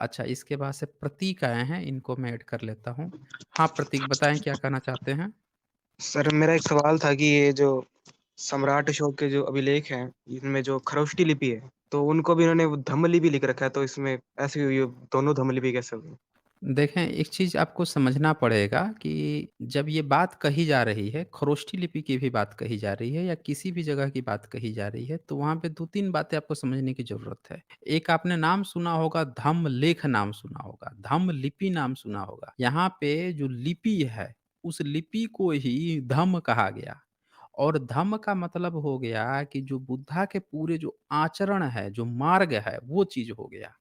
अच्छा, इसके बाद से प्रतीक आए हैं, इनको मैं ऐड कर लेता हूँ। हाँ, प्रतीक बताएँ क्या कहना चाहते हैं? सर मेरा एक सवाल था कि ये जो सम्राट अशोक के जो अभिलेख हैं, इनमें जो खरोष्टी लिपि है, तो उनको भी इन्होंने वो धम्म लिपि लिख रखा है, तो इसमें ऐसे ये दोनों धम्म लिपि कैसे हो गई? देखें, एक चीज़ आपको समझना पड़ेगा कि जब ये बात कही जा रही है, खरोष्ठी लिपि की भी बात कही जा रही है या किसी भी जगह की बात कही जा रही है, तो वहाँ पे 2-3 बातें आपको समझने की ज़रूरत है। एक आपने नाम सुना होगा, धम्मलेख नाम सुना होगा, धम्म लिपि नाम सुना होगा। यहाँ पे जो लिपि है, उस लिपि को ही धम्म कहा गया और धम्म का मतलब हो गया कि जो बुद्धा के पूरे जो आचरण है, जो मार्ग है, वो चीज़ हो गया।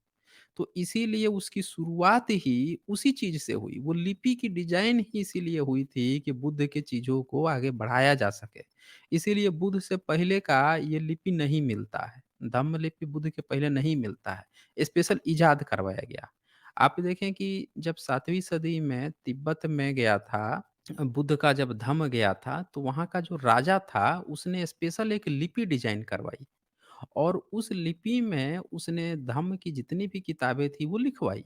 तो इसीलिए उसकी शुरुआत ही उसी चीज़ से हुई। वो लिपि की डिज़ाइन ही इसीलिए हुई थी कि बुद्ध की चीज़ों को आगे बढ़ाया जा सके। इसीलिए बुद्ध से पहले का ये लिपि नहीं मिलता है। धम्म लिपि बुद्ध के पहले नहीं मिलता है। स्पेशल इजाद करवाया गया। आप देखें कि जब 7वीं सदी में तिब्बत में गया था, बुद्ध का जब धम्म गया था, तो वहाँ का जो राजा था, उसने स्पेशल एक लिपि डिज़ाइन करवाई। और उस लिपि में उसने धम्म की जितनी भी किताबें थी वो लिखवाई।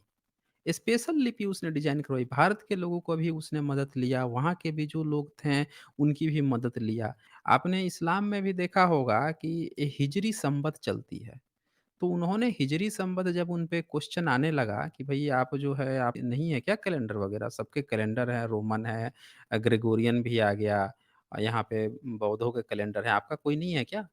स्पेशल लिपि उसने डिज़ाइन करवाई। भारत के लोगों को भी उसने मदद लिया, वहाँ के भी जो लोग थे उनकी भी मदद लिया। आपने इस्लाम में भी देखा होगा कि हिजरी संवत चलती है। तो उन्होंने हिजरी संवत जब उन पे क्वेश्चन आने लगा कि भई आप जो है आप नहीं है क्या कैलेंडर वगैरह? सबके कैलेंडर है, रोमन है, ग्रेगोरियन भी आ गया। यहाँ पे बौद्धों के कैलेंडर है, आपका कोई नहीं है क्या?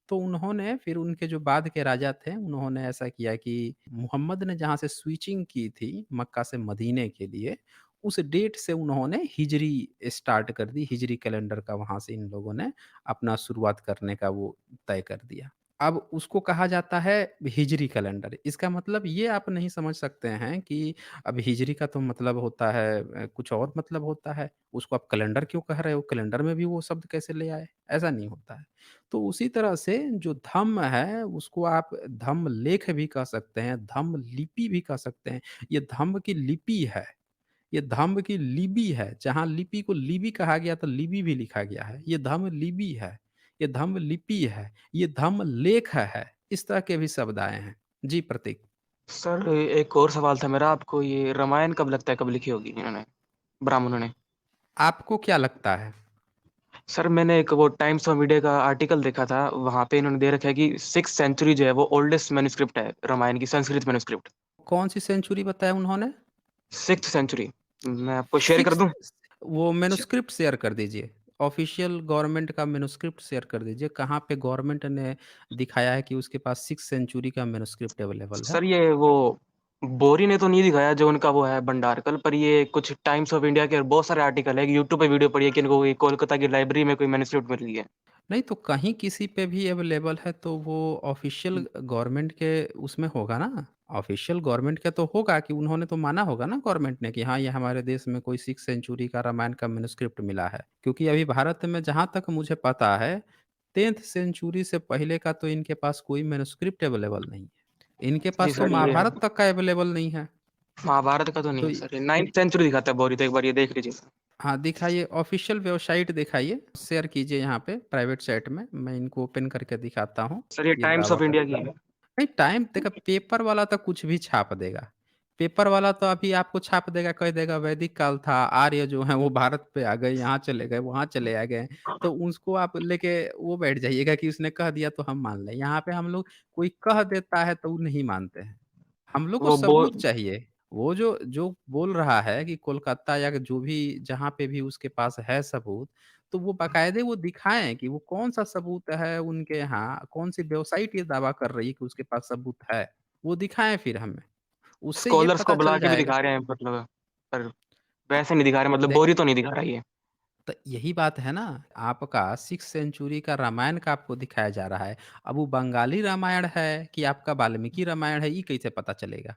तो उन्होंने फिर उनके जो बाद के राजा थे, उन्होंने ऐसा किया कि मुहम्मद ने जहाँ से स्विचिंग की थी मक्का से मदीने के लिए, उस डेट से उन्होंने हिजरी स्टार्ट कर दी, हिजरी कैलेंडर का वहाँ से इन लोगों ने अपना शुरुआत करने का वो तय कर दिया। अब उसको कहा जाता है हिजरी कैलेंडर। इसका मतलब ये आप नहीं समझ सकते हैं कि अब हिजरी का तो मतलब होता है कुछ और मतलब होता है। उसको आप कैलेंडर क्यों कह रहे हो? कैलेंडर में भी वो शब्द कैसे ले आए? ऐसा नहीं होता है। तो उसी तरह से जो धम्म है उसको आप धम्म लेख भी कह सकते हैं, धम्म लिपि भी कह सकते हैं। ये धम्म की लिपि है। ये धम्म की लिपि है, जहाँ लिपि को लिपि कहा गया तो लिपि भी लिखा गया है। ये धम्म लिपि है, ये धम्म लिपि है, ये धम्म लेख है। इस तरह के भी शब्द आए हैं। जी, प्रतीक। सर एक और सवाल था मेरा, आपको ये रामायण कब लगता है कब लिखी होगी इन्होंने, ब्राह्मणों ने? आपको क्या लगता है? सर मैंने एक वो टाइम्स ऑफ इंडिया का आर्टिकल देखा था, वहाँ पे इन्होंने दे रखा है कि 6th सेंचुरी जो है वो ओल्डेस्ट मैन्युस्क्रिप्ट है रामायण की, संस्कृत मैन्युस्क्रिप्ट। कौन-सी सेंचुरी बताया उन्होंने? 6th century. मैं आपको शेयर कर 6th दूँ? वो अच्छा। मैन्युस्क्रिप्ट शेयर कर दीजिए। ऑफ़िशियल गवर्नमेंट का मैन्युस्क्रिप्ट शेयर कर दीजिए। कहाँ पे गवर्नमेंट ने दिखाया है कि उसके पास 6th सेंचुरी का मैन्युस्क्रिप्ट अवेलेबल है? सर ये वो बोरी ने तो नहीं दिखाया जो उनका वो है भंडारकर, पर ये कुछ टाइम्स ऑफ इंडिया के और बहुत सारे आर्टिकल है, यूट्यूब पे वीडियो पड़ी है कि इनको ये कोलकाता की लाइब्रेरी में कोई मैन्युस्क्रिप्ट मिल गई है। नहीं तो कहीं किसी पे भी अवेलेबल है तो वो ऑफ़िशियल गवर्नमेंट के उसमें होगा ना। ऑफ़िशियल गवर्नमेंट का तो होगा कि उन्होंने तो माना होगा ना गवर्नमेंट ने कि हाँ, ये हमारे देश में कोई 6th सेंचुरी का रामायण का मैन्युस्क्रिप्ट मिला है। क्योंकि अभी भारत में जहाँ तक मुझे पता है 10th सेंचुरी से पहले का तो इनके पास कोई मैन्युस्क्रिप्ट अवेलेबल नहीं है। इनके जी पास तो सर, ये महाभारत तक का अवेलेबल नहीं है। महाभारत का तो नहीं तो है सर, ये 9th सेंचुरी दिखाता है बोरी, तो एक बार ये देख लीजिए सर। हाँ, दिखाइए ऑफ़िशियल वेबसाइट दिखाइए, शेयर कीजिए यहाँ पे प्राइवेट चैट में, मैं इनको ओपन करके दिखाता हूँ, सर ये ये टाइम्स दावा ऑफ इंडिया की करके। है। नहीं टाइम देखा पेपर वाला तो कुछ भी छाप देगा। पेपर वाला तो अभी आपको छाप देगा, कह देगा वैदिक काल था, आर्य जो हैं वो भारत पे आ गए, यहाँ चले गए, वहाँ चले आ गए, तो उसको आप लेके वो बैठ जाइएगा कि उसने कह दिया तो हम मान लें। यहाँ पे हम लोग कोई कह देता है तो वो नहीं मानते हैं। हम लोग को वो बो सबूत चाहिए। वो जो जो बोल रहा है कि कोलकाता या जो भी जहाँ पे भी उसके पास है सबूत, तो वो बाकायदे वो दिखाएँ कि वो कौन-सा सबूत है उनके यहाँ, कौन-सी वेबसाइट ये दावा कर रही है कि उसके पास सबूत है। वो दिखाएँ फिर हमें, उससे ये स्कॉलर्स को पता बुला चल के भी जाएगा। दिखा रहे हैं मतलब, पर हाँ, वैसे नहीं दिखा रहे, मतलब देख बोरी तो नहीं दिखा रहा ये। तो यही बात है ना, आपका 6th सेंचुरी का रामायण का आपको दिखाया जा रहा है। अब वो बंगाली रामायण है कि आपका वाल्मीकि रामायण है, ये कैसे पता चलेगा?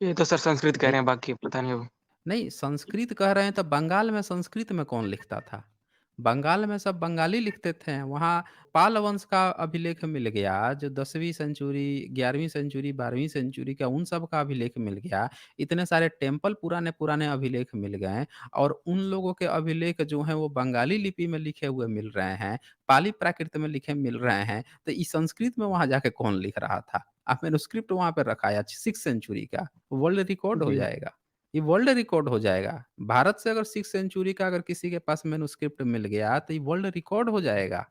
ये तो सर संस्कृत कह ये रहे हैं, बाकी पता नहीं अब। नहीं, संस्कृत कह रहे हैं तो बंगाल में संस्कृत में कौन लिखता था? बंगाल में सब बंगाली लिखते थे। वहाँ पाल वंश का अभिलेख मिल गया, जो 10वीं सेंचुरी, 11वीं सेंचुरी, 12वीं सेंचुरी का उन सब का अभिलेख मिल गया। इतने सारे टेम्पल पुराने-पुराने अभिलेख मिल गए और उन लोगों के अभिलेख जो हैं वो बंगाली लिपि में लिखे हुए मिल रहे हैं, पाली प्राकृत में लिखे मिल रहे हैं। तो इस संस्कृत में वहाँ जाके कौन लिख रहा था? आप मैन्युस्क्रिप्ट वहाँ पे रखा है 6th सेंचुरी का, वर्ल्ड रिकॉर्ड हो जी, जाएगा। ये वर्ल्ड रिकॉर्ड हो जाएगा। भारत से अगर 6th सेंचुरी का अगर किसी के पास मैन्युस्क्रिप्ट मिल गया, तो ये वर्ल्ड रिकॉर्ड हो जाएगा।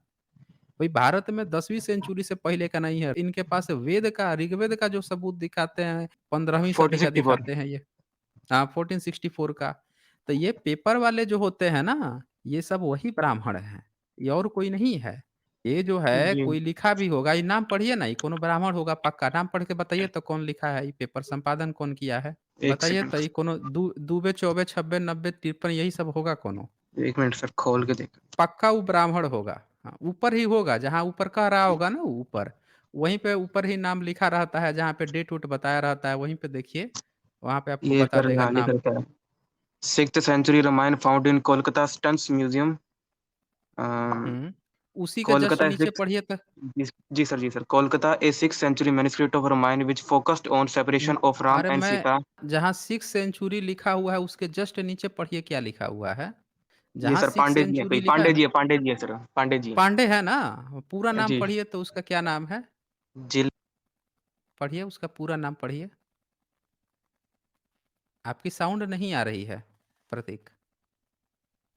भाई भारत में 10वीं सेंचुरी से पहले का नहीं है। इनके पास वेद का, ऋग्वेद का जो सबूत दिखाते हैं, 15वीं सदी का 1464 दिखाते हैं ये। हाँ, 1464 का। तो ये पेपर वाले जो होते हैं ना, ये सब वही ब्राह्मण हैं, ये और कोई नहीं है। ये जो है जी, कोई लिखा भी होगा, ये नाम पढ़िए ना, ये कोनो ब्राह्मण होगा पक्का, नाम पढ़ के बताइए तो कौन लिखा है, ये पेपर संपादन कौन किया है? 1 बताइए सेकंड तो ये कोनो दुबे, चौबे, छब्बे, नब्बे, तिरपन यही सब होगा कोनो। 1 मिनट सर खोल के देख पक्का वो ब्राह्मण होगा। हाँ, ऊपर ही होगा, जहाँ ऊपर कह रहा होगा ना ऊपर, वहीं पे ऊपर ही नाम लिखा रहता है, जहाँ पे डेट-वेट बताया रहता है, वहीं पे देखिए, वहाँ पे आपको ये बता सर देगा यहाँ लिख नाम। रखा है 6th century Ramayana found in Kolkata stones museum uh, hmm. उसी का जस्ट कोलकाता नीचे 6 पढ़िए तो जी sir Kolkata a 6th century manuscript of Ramayana which focused on separation of Ram अरे एंड मैं सीता। जहाँ 6th सेंचुरी लिखा हुआ है, उसके जस्ट नीचे पढ़िए क्या लिखा हुआ है। ये जहाँ सर 6th पांडे जी हैं सेंचुरी कोई लिखा है ना, पांडे जी है सर पांडे जी पांडे है ना? पूरा नाम जी पढ़िए तो उसका क्या नाम है? जिल पढ़िए उसका पूरा नाम पढ़िए। आपकी साउंड नहीं आ रही है, प्रतीक।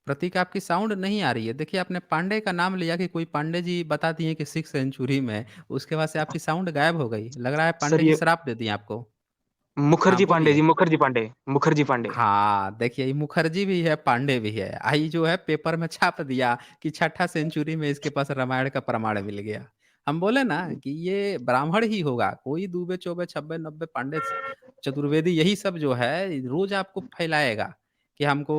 प्रतीक आपकी साउंड नहीं आ रही है। देखिए आपने पांडे का नाम लिया कि कोई पांडे जी बता दिए कि 6th सेंचुरी में, उसके बाद से आपकी साउंड गायब हो गई। लग रहा है सर पांडे जी ये श्राप दे दिए आपको। हाँ, मुखर्जी पांडे बोलिए। जी मुखर्जी पांडे हाँ, देखिए ये मुखर्जी भी है, पांडे भी है। आई जो है पेपर में छाप दिया कि छठा सेंचुरी में इसके पास रामायण का प्रमाण मिल गया। हम बोले ना कि ये ब्राह्मण ही होगा, कोई दूबे, चौबे, छब्बे, नब्बे, पांडे, चतुर्वेदी यही सब जो है रोज़ आपको फैलाएगा कि हमको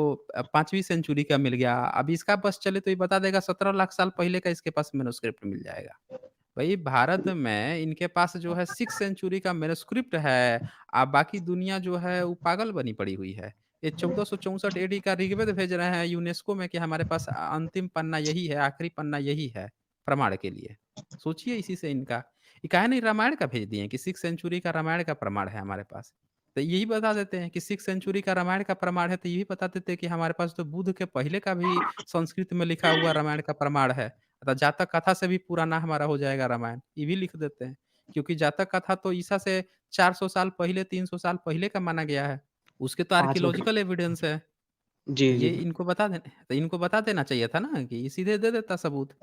5वीं सेंचुरी का मिल गया। अब इसका बस चले तो ये बता देगा 17 लाख साल पहले का इसके पास मैन्युस्क्रिप्ट मिल जाएगा। भई भारत में इनके पास जो है 6th सेंचुरी का मैन्युस्क्रिप्ट है, बाकी दुनिया जो है वो पागल बनी पड़ी हुई है। ये 1464 एडी का ऋग्वेद भेज रहे हैं यूनेस्को में कि हमारे पास अंतिम पन्ना यही है, आखिरी पन्ना यही है, प्रमाण के लिए। सोचिए इसी से इनका ये काहे नहीं रामायण का भेज दिए कि 6th सेंचुरी का रामायण का प्रमाण है हमारे पास। तो यही बता देते हैं कि 6th सेंचुरी का रामायण का प्रमाण है, तो यही बता देते हैं कि हमारे पास तो बुद्ध के पहले का भी संस्कृत में लिखा हुआ रामायण का प्रमाण है। अतः जातक कथा से भी पुराना हमारा हो जाएगा रामायण, ये भी लिख देते हैं। क्योंकि जातक कथा तो ईसा से 400 साल पहले, 300 साल पहले का माना गया है। उसके तो 5 मिनट आर्कियोलॉजिकल एविडेंस है। जी, तो ये जी। इनको बता देना चाहिए था ना कि ये सीधे दे देता सबूत।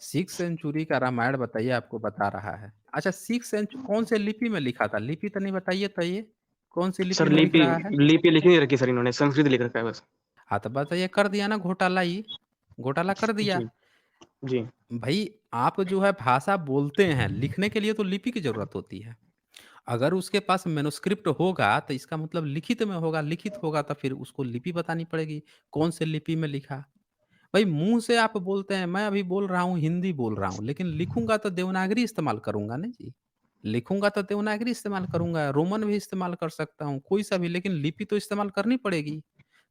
6th सेंचुरी का रामायण बताइए आपको बता रहा है। अच्छा 6th कौन से लिपि में लिखा था? लिपि तो नहीं बताइए तो ये, कौन सी लिपि सर में लिख रहा है? लिपि लिख नहीं रखी सर इन्होंने, संस्कृत लिख रखा है बस। हाँ, तो बताइए कर दिया ना घोटाला ये, घोटाला कर दिया। जी, जी, भई आप जो है भाषा बोलते हैं, लिखने के लिए तो लिपि की ज़रूरत होती है। अगर उसके पास मैन्युस्क्रिप्ट होगा, तो इसका मतलब लिखित में होगा, लिखित होगा तो फिर उसको लिपि बतानी पड़ेगी, कौन से लिपि में लिखा। भाई मुँह से आप बोलते हैं, मैं अभी बोल रहा हूँ, हिंदी बोल रहा हूँ, लेकिन लिखूँगा तो देवनागरी इस्तेमाल करूँगा ना जी। लिखूँगा तो देवनागरी इस्तेमाल करूँगा, रोमन भी इस्तेमाल कर सकता हूँ, कोई सा भी, लेकिन लिपि तो इस्तेमाल करनी पड़ेगी।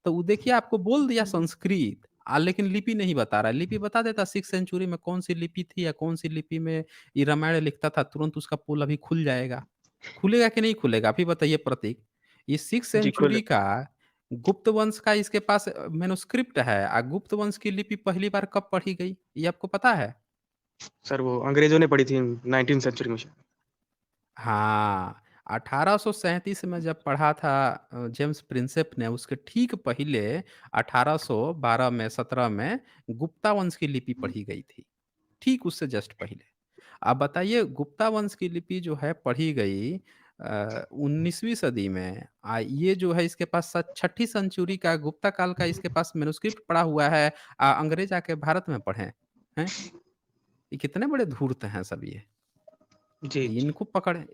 तो वो देखिए आपको बोल दिया संस्कृत लेकिन लिपि नहीं बता रहा है। लिपि बता देता 6th सेंचुरी में कौन-सी लिपि थी या कौन-सी लिपि में ये रामायण लिखता था, तुरंत उसका पोल अभी खुल जाएगा। खुलेगा कि नहीं खुलेगा? आप ही बताइए प्रतीक। ये 6th जी, खुल सेंचुरी का गुप्त वंश का इसके पास मैन्युस्क्रिप्ट है। गुप्त वंश की लिपि पहली बार कब पढ़ी गई, ये आपको पता है? सर वो अंग्रेज़ों ने पढ़ी थी 19th सेंचुरी में शायद। हाँ, 1837 में जब पढ़ा था जेम्स प्रिंसेप ने, उसके ठीक पहले 1812 में 17 में गुप्ता वंश की लिपि पढ़ी गई थी। ठीक उससे जस्ट पहले। आप बताइए गुप्ता वंश की लिपि जो है पढ़ी गई 19वीं सदी में। ये जो है इसके पास छठी सेंचुरी का गुप्ता काल का इसके पास मैन्युस्क्रिप्ट पड़ा हुआ है। अंग्रेज आके भारत में पढ़े, हैं? ये कितने बड़े धूर्त हैं सब ये। जी, जी,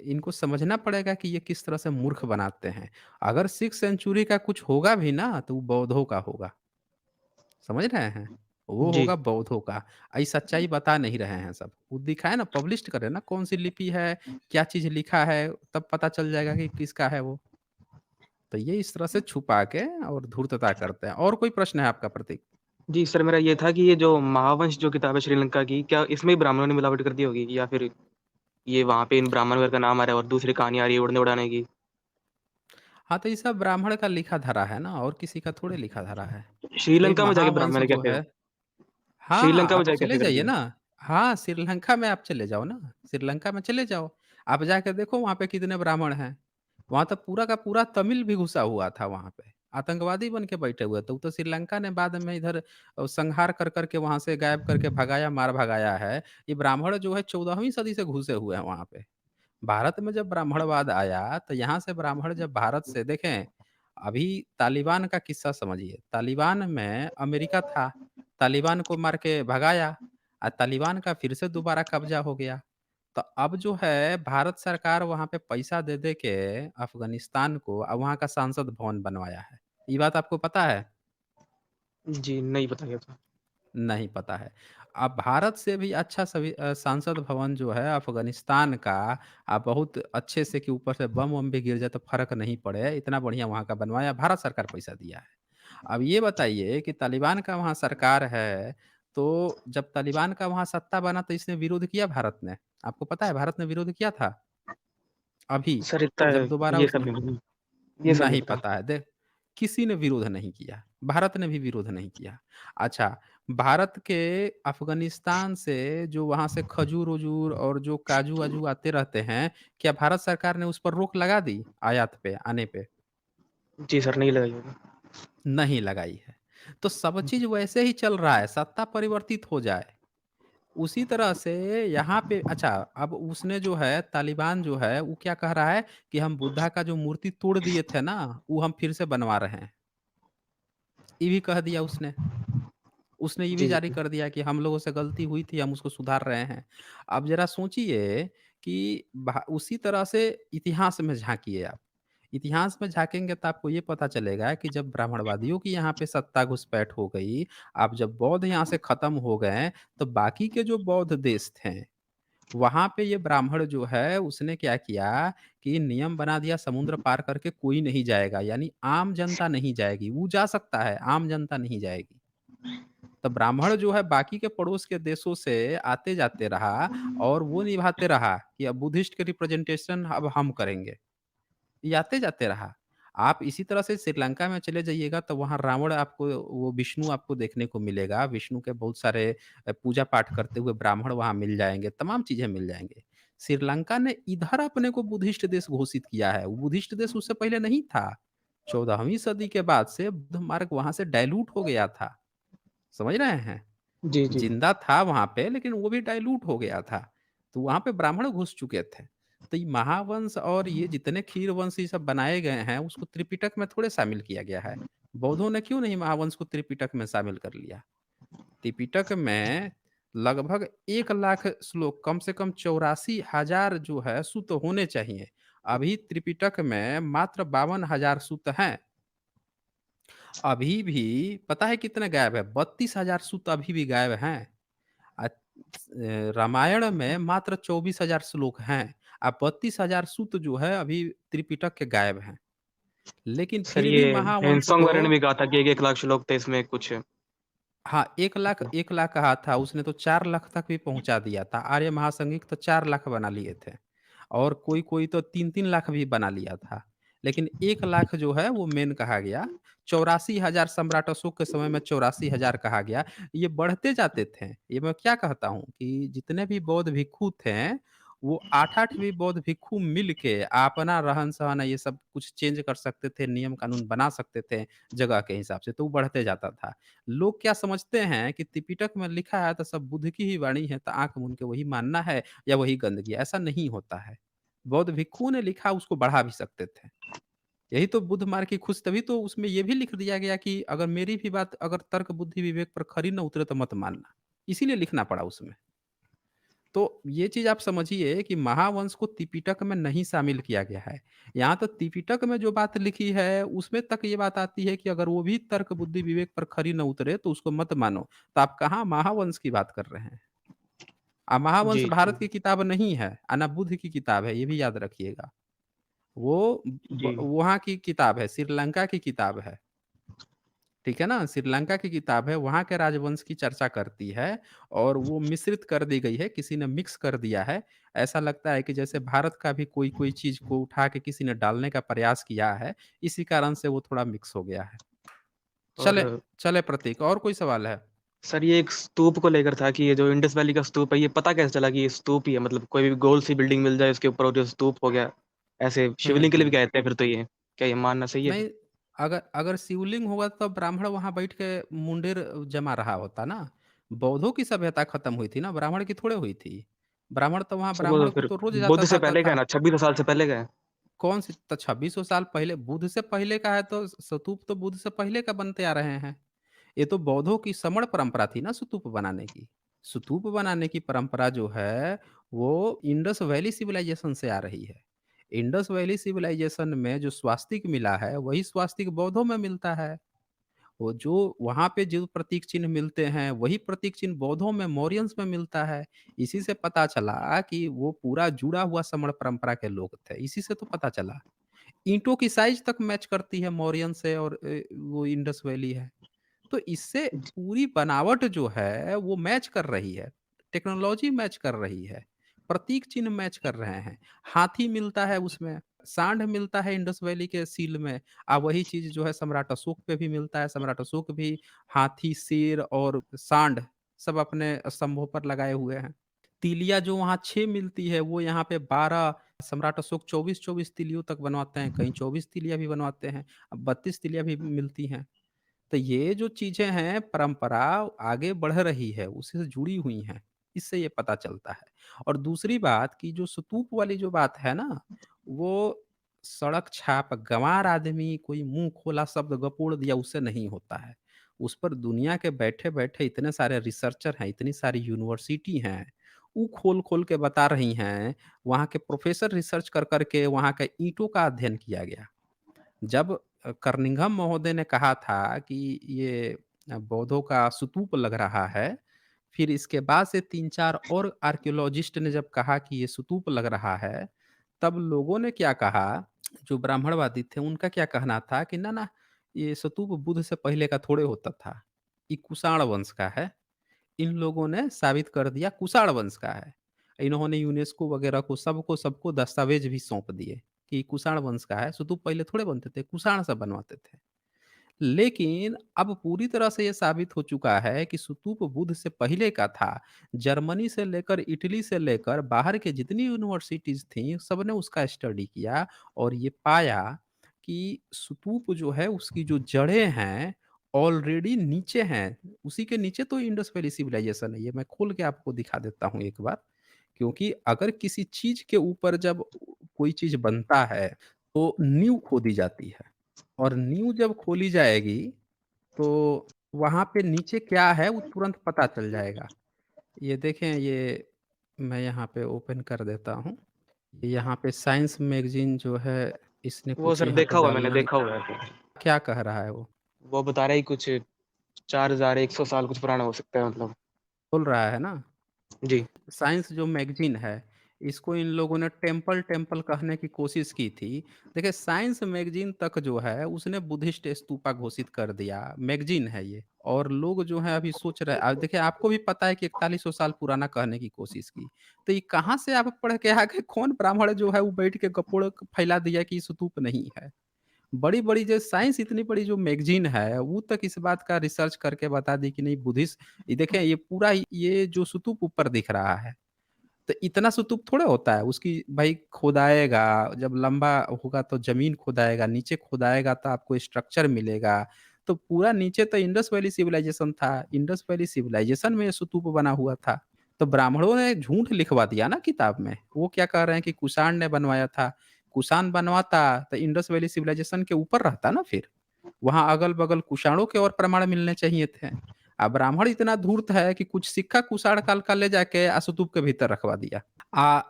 इनको समझना पड़ेगा कि ये किस तरह से मूर्ख बनाते हैं। अगर 6th सेंचुरी का कुछ होगा भी ना, तो वो बौद्धों का होगा। समझ रहे हैं? वो जी, होगा बौद्धों का। ये सच्चाई बता नहीं रहे हैं सब। वो दिखाए ना, पब्लिश्ड करे ना कौन-सी लिपि है, क्या चीज़ लिखा है, तब पता चल जाएगा कि किसका है वो। तो ये इस तरह से छुपा के और धूर्तता करते हैं। और कोई प्रश्न है आपका प्रतीक? जी, सर मेरा ये था कि ये जो महावंश जो किताब है श्रीलंका की, क्या इसमें भी ब्राह्मणों ने मिलावट कर दी होगी या फिर ये वहाँ पे इन ब्राह्मण वगैरह का नाम आ रहा है और दूसरी कहानी आ रही है उड़ने-उड़ाने की? हाँ, तो ये सब ब्राह्मण का लिखा-धरा है ना, और किसी का थोड़े लिखा-धरा है। भई श्रीलंका में जाके महावंश ब्राह्मण जो कैसे है हाँ, श्रीलंका में आप जाके चले कैसे कर जाइए दिया? ना। हाँ, श्रीलंका में आप चले जाओ ना, श्रीलंका में चले जाओ। आप जाके देखो वहाँ पे कितने ब्राह्मण हैं। वहाँ तो पूरा का पूरा तमिल भी घुसा हुआ था वहाँ पे। आतंकवादी बन के बैठे हुए थे। वो तो श्रीलंका ने बाद में इधर संहार कर के वहाँ से गायब करके भगाया, मार भगाया है। ये ब्राह्मण जो है 14वीं सदी से घुसे हुए हैं वहाँ पे। भारत में जब ब्राह्मणवाद आया, तो यहाँ से ब्राह्मण जब भारत से देखें, अभी तालिबान का किस्सा समझिए। तालिबान में अमेरिका था, तालिबान को मार के भगाया तालिबान का फिर से दोबारा कब्ज़ा हो गया। तो अब जो है भारत सरकार वहाँ पे पैसा दे के अफ़गानिस्तान को वहाँ का संसद भवन बनवाया है। ये बात आपको पता है? जी, नहीं बताया था। नहीं पता है। अब भारत से भी अच्छा संसद भवन जो है अफ़गानिस्तान का बहुत अच्छे से कि ऊपर से बम-वम भी गिर जाए तो फ़र्क नहीं पड़े, इतना बढ़िया वहाँ का बनवाया, भारत सरकार पैसा दिया है। अब ये बताइए कि तालिबान का वहाँ सरकार है, तो जब तालिबान का वहाँ सत्ता बना तो इसने विरोध किया भारत ने? आपको पता है भारत ने विरोध किया था? अभी, सर इतना जब दोबारा ये सब उसने नहीं ये सब नहीं नहीं पता। पता है। किसी ने विरोध नहीं किया, भारत ने भी विरोध नहीं किया। अच्छा, भारत के अफ़गानिस्तान से जो वहाँ से खजूर-वजूर और जो काजू-वाजू आते रहते हैं, क्या भारत सरकार ने उस पर रोक लगा दी आयात पे, आने पे? जी सर, नहीं लगाई होगी। नहीं लगाई है। तो सब चीज़ वैसे ही चल रहा है, सत्ता परिवर्तित हो जाए। उसी तरह से यहाँ पे अच्छा, अब उसने जो है तालिबान जो है, वो क्या कह रहा है कि हम बुद्धा का जो मूर्ति तोड़ दिए थे ना, वो हम फिर से बनवा रहे हैं। ये भी कह दिया उसने। उसने ये भी जी, जारी जी। कर दिया कि हम लोगों से गलती हुई थी, हम उसको सुधार रहे हैं। अब ज़रा सोचिए कि उसी तरह से इतिहास में झाँकिए आप। इतिहास में झाँकेंगे तो आपको ये पता चलेगा कि जब ब्राह्मणवादियों की यहाँ पे सत्ता घुसपैठ हो गई, अब जब बौद्ध यहाँ से खत्म हो गए, तो बाकी के जो बौद्ध देश थे, वहाँ पे ये ब्राह्मण जो है उसने क्या किया कि नियम बना दिया समुद्र पार करके कोई नहीं जाएगा, यानी आम जनता नहीं जाएगी। वो जा सकता है, आम जनता नहीं जाएगी। तो ब्राह्मण जो है बाकी के पड़ोस के देशों से आते-जाते रहा और वो निभाते रहा कि अब बुद्धिस्ट के रिप्रेजेंटेशन अब हम करेंगे। ये आते-जाते रहा। आप इसी तरह से श्रीलंका में चले जाइएगा तो वहाँ रावण आपको वो विष्णु आपको देखने को मिलेगा। विष्णु के बहुत सारे पूजा-पाठ करते हुए ब्राह्मण वहाँ मिल जाएँगे, तमाम चीज़ें मिल जाएँगे। श्रीलंका ने इधर अपने को बुद्धिस्ट देश घोषित किया है। वो बुद्धिस्ट देश उससे पहले नहीं था। 14वीं सदी के बाद से बुद्ध मार्ग वहाँ से डाइल्यूट हो गया था। समझ रहे हैं? जी, जी। ज़िंदा था वहाँ पे लेकिन वो भी डाइल्यूट हो गया था। तो वहाँ पे ब्राह्मण घुस चुके थे। तो ये महावंश और ये जितने क्षीर वंश ये सब बनाए गए हैं उसको त्रिपिटक में थोड़े शामिल किया गया है। बौद्धों ने क्यों नहीं महावंश को त्रिपिटक में शामिल कर लिया? त्रिपिटक में लगभग 1 लाख श्लोक कम से कम 84,000 जो है सूक्त होने चाहिए। अभी त्रिपिटक में मात्र 52,000 सूक्त हैं। अभी भी पता है कितने गायब है? 32,000 सूक्त अभी भी गायब हैं। रामायण में मात्र 24,000 श्लोक हैं। 32,000 सूक्त जो है अभी त्रिपिटक के गायब हैं। लेकिन सर फिर ये भी महावंश हैंसॉन्ग को वगैरह ने भी कहा था कि 1-1 लाख श्लोक थे इसमें कुछ। हाँ, 1 लाख कहा था, उसने तो 4 लाख तक भी पहुँचा दिया था। आर्य महासंघिक तो 4 लाख बना लिए थे और कोई-कोई तो 3-3 लाख भी बना लिया था। लेकिन 1 लाख जो है वो मेन कहा गया। 84,000 सम्राट अशोक के समय में 84,000 कहा गया। ये बढ़ते जाते थे। ये मैं क्या कहता हूँ कि जितने भी बौद्ध भिक्षु थे, वो 8-8 भी बौद्ध भिक्षु मिल के अपना रहन-सहन ये सब कुछ चेंज कर सकते थे, नियम कानून बना सकते थे जगह के हिसाब से, तो वो बढ़ते जाता था। लोग क्या समझते हैं कि त्रिपिटक में लिखा है तो सब बुद्ध की ही वाणी है तो आँख मूंद के वही मानना है या वही गंदगी है, ऐसा नहीं होता है। बौद्ध भिक्षुओं ने लिखा उसको बढ़ा भी सकते थे। यही तो बुद्ध मार के खुश तभी तो उसमें ये भी लिख दिया गया कि अगर मेरी भी बात अगर तर्क बुद्धि विवेक पर खरी न उतरे तो मत मानना। इसीलिए लिखना पड़ा उसमें। तो ये चीज़ आप समझिए कि महावंश को त्रिपिटक में नहीं शामिल किया गया है। यहाँ तो त्रिपिटक में जो बात लिखी है, उसमें तक ये बात आती है कि अगर वो भी तर्क, बुद्धि, विवेक पर खरी न उतरे, तो उसको मत मानो। तो आप कहाँ महावंश की बात कर रहे हैं? महावंश जी, भारत जी। की किताब नहीं है, ना बुद्ध की किताब है, ये भी याद रखिएगा। वो ब जी, वहाँ की किताब है, श्रीलंका की किताब है। ठीक है ना? श्रीलंका की किताब है, वहाँ के राजवंश की चर्चा करती है और वो मिश्रित कर दी गई है, किसी ने मिक्स कर दिया है। ऐसा लगता है कि जैसे भारत का भी कोई-कोई चीज़ को उठा के किसी ने डालने का प्रयास किया है, इसी कारण से वो थोड़ा मिक्स हो गया है। चले और चले प्रतीक और कोई सवाल है? सर ये एक स्तूप को लेकर था कि ये जो इंडस वैली का स्तूप है, ये पता कैसे चला कि ये स्तूप ही है? मतलब कोई भी गोल सी बिल्डिंग मिल जाए उसके ऊपर और जो स्तूप हो गया, ऐसे शिवलिंग के लिए भी हुँ। कहते हैं फिर तो ये, क्या ये मानना सही है? नहीं, अगर अगर शिवलिंग होगा तो ब्राह्मण वहाँ बैठ के मुंडेर जमा रहा होता ना। बौद्धों की सभ्यता खत्म हुई थी ना, ब्राह्मण की थोड़े हुई थी। ब्राह्मण तो वहाँ सर वो तो ब्राह्मण को फिर तो रोज़ बुद्ध से जाता पहले का है था। ना, 2600 साल से पहले का है। कौन सी तो 2600 साल पहले बुद्ध से पहले का है तो स्तूप तो बुद्ध से पहले का बनते आ रहे हैं। ये तो बौद्धों की श्रमण परंपरा थी ना स्तूप बनाने की। स्तूप बनाने की परंपरा जो है वो इंडस वैली सिविलाइजेशन से आ रही है। इंडस वैली सिविलाइजेशन में जो स्वास्तिक मिला है वही स्वास्तिक बौद्धों में मिलता है। वो जो वहाँ पे जो प्रतीक चिन्ह मिलते हैं, वही प्रतीक चिन्ह बौद्धों में, मौर्यंस में मिलता है। इसी से पता चला कि वो पूरा जुड़ा हुआ श्रमण परंपरा के लोग थे, इसी से तो पता चला। ईंटों की साइज़ तक मैच करती है मौर्यन से और वो इंडस वैली है। तो इससे पूरी बनावट जो है वो मैच कर रही है, टेक्नोलॉजी मैच कर रही है, प्रतीक चिन्ह मैच कर रहे हैं। हाथी मिलता है उसमें, सांड मिलता है इंडस वैली के सील में। वही चीज़ जो है सम्राट अशोक पे भी मिलता है, सम्राट अशोक भी हाथी, शेर और सांड सब अपने स्तंभों पर लगाए हुए हैं। तीलियाँ जो वहाँ 6 मिलती है वो यहाँ पे 12, सम्राट अशोक 24-24 तीलियों तक बनवाते हैं, कहीं 24 तीलियाँ भी बनवाते हैं, अब 32 तीलियाँ भी मिलती हैं। तो ये जो चीज़ें हैं परंपरा आगे बढ़ रही है, उसी से जुड़ी हुई हैं, इससे ये पता चलता है। और दूसरी बात कि जो स्तूप वाली जो बात है ना, वो सड़क छाप गँवार आदमी कोई मुँह खोला शब्द गपोड़ दिया उससे नहीं होता है। उस पर दुनिया के बैठे-बैठे इतने सारे रिसर्चर हैं, इतनी सारी यूनिवर्सिटी हैं, वो खोल-खोल के बता रही हैं, वहाँ के प्रोफ़ेसर रिसर्च कर के वहाँ के ईंटों का अध्ययन किया गया। जब कर्निघम महोदय ने कहा था कि ये बौद्धों का स्तूप लग रहा है, फिर इसके बाद से 3-4 और आर्कियोलॉजिस्ट ने जब कहा कि ये स्तूप लग रहा है, तब लोगों ने क्या कहा, जो ब्राह्मणवादी थे उनका क्या कहना था कि ना, ना, ये स्तूप बुद्ध से पहले का थोड़े होता था, ये कुषाण वंश का है। इन लोगों ने साबित कर दिया कुषाण वंश का है। इन्होंने यूनेस्को वगैरह को सबको सबको दस्तावेज भी सौंप दिए कि कुषाण वंश का है। स्तूप पहले थोड़े बनते थे, कुषाण सब बनवाते थे। लेकिन अब पूरी तरह से ये साबित हो चुका है कि स्तूप बुद्ध से पहले का था। जर्मनी से लेकर इटली से लेकर बाहर के जितनी यूनिवर्सिटीज़ थीं, सबने उसका स्टडी किया और ये पाया कि स्तूप जो है उसकी जो जड़ें हैं, ऑलरेडी नीचे हैं। उसी के नीचे तो इंडस वैली सिविलाइजेशन है। ये मैं खोल के आपको दिखा देता हूँ एक बार। क्योंकि अगर किसी चीज़ के ऊपर जब कोई चीज़ बनता है, तो नींव खोदी जाती है। और नींव जब खोली जाएगी, तो वहाँ पे नीचे क्या है वो तुरंत पता चल जाएगा। ये देखें, ये मैं यहाँ पे ओपन कर देता हूँ। यहाँ पे साइंस मैगज़ीन जो है इसने वो कुछ सर यहाँ पे देखा हुआ है, मैंने डालना है। देखा हुआ है। क्या कह रहा है वो? वो बता रहा है कि कुछ 4100 साल कुछ पुराना हो सकता है मतलब। बोल रहा है ना? जी। साइंस जो मैगज़ीन है, इसको इन लोगों ने टेम्पल टेम्पल कहने की कोशिश की थी। देखिए साइंस मैगज़ीन तक जो है उसने बुद्धिस्ट स्तूपा घोषित कर दिया, मैगज़ीन है ये। और लोग जो हैं अभी सोच रहे हैं, देखिए आपको भी पता है कि 4100 साल पुराना कहने की कोशिश की। तो ये कहाँ से आप पढ़ के आ गए, कौन ब्राह्मण जो है वो बैठ के गपोड़ फैला दिया कि स्तूप नहीं है। बड़ी-बड़ी जो साइंस इतनी बड़ी जो मैगज़ीन है, वो तक इस बात का रिसर्च करके बता दी कि नहीं बुद्धिस्ट। ये देखें ये पूरा ये जो स्तूप ऊपर दिख रहा है, तो इतना स्तूप थोड़े होता है। उसकी भाई खोदाएगा, जब लंबा होगा तो ज़मीन खोदाएगा, नीचे खोदाएगा तो आपको स्ट्रक्चर मिलेगा। तो पूरा नीचे तो इंडस वैली सिविलाइज़ेशन था, इंडस वैली सिविलाइज़ेशन में ये स्तूप बना हुआ था। तो ब्राह्मणों ने झूठ लिखवा दिया ना किताब में। वो क्या कह रहे हैं कि कुषाण ने बनवाया था। कुषाण बनवाता तो इंडस वैली सिविलाइज़ेशन के ऊपर रहता ना फिर। वहाँ अगल-बगल कुषाणों के और प्रमाण मिलने चाहिए थे। ब्राह्मण इतना धूर्त है कि कुछ सिक्का कुषाण काल का ले जाके स्तूप के भीतर रखवा दिया।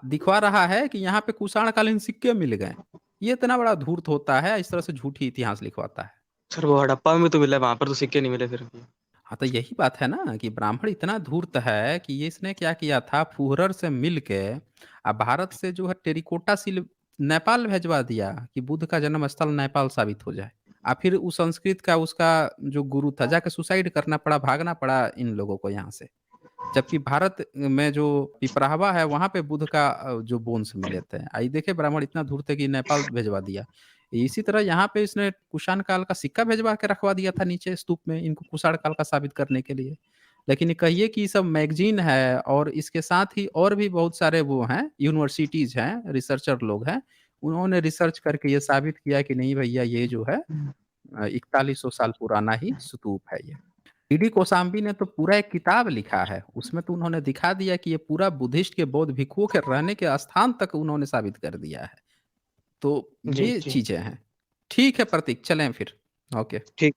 दिखवा रहा है कि यहाँ पे कुषाणकालीन सिक्के मिल गए। ये इतना बड़ा धूर्त होता है, इस तरह से झूठी इतिहास लिखवाता है। सर वो हड़प्पा में तो मिला है, वहाँ पर तो सिक्के नहीं मिले फिर। हाँ, तो यही बात है ना कि ब्राह्मण इतना धूर्त है कि ये इसने क्या किया था, फुहरर से मिल के भारत से जो है टेराकोटा सिल नेपाल भेजवा दिया कि बुद्ध का जन्म स्थल नेपाल साबित हो जाए। फिर उस संस्कृत का उसका जो गुरु था जाके सुसाइड करना पड़ा, भागना पड़ा इन लोगों को यहाँ से। जबकि भारत में जो पिपरावा है वहाँ पे बुद्ध का जो बोन्स मिले थे। ये देखिए ब्राह्मण इतना धूर्त है कि नेपाल भेजवा दिया। इसी तरह यहाँ पे इसने कुषाण काल का सिक्का भेजवा के रखवा दिया था नीचे स्तूप में, इनको कुषाण काल का साबित करने के लिए। लेकिन ये कहिए कि ये सब मैगज़ीन है और इसके साथ ही और भी बहुत सारे वो हैं, यूनिवर्सिटीज़ हैं, रिसर्चर लोग हैं, उन्होंने रिसर्च करके ये साबित किया कि नहीं भैया ये जो है 4100 साल पुराना ही स्तूप है ये। डी.डी. कोशाम्बी ने तो पूरा एक किताब लिखा है, उसमें तो उन्होंने दिखा दिया कि ये पूरा बुद्धिस्ट के बौद्ध भिक्षुओं के रहने के स्थान तक उन्होंने साबित कर दिया है। तो जी, ये जी। चीज़ें हैं। ठीक है प्रतीक, चलें फिर। ओके। ठीक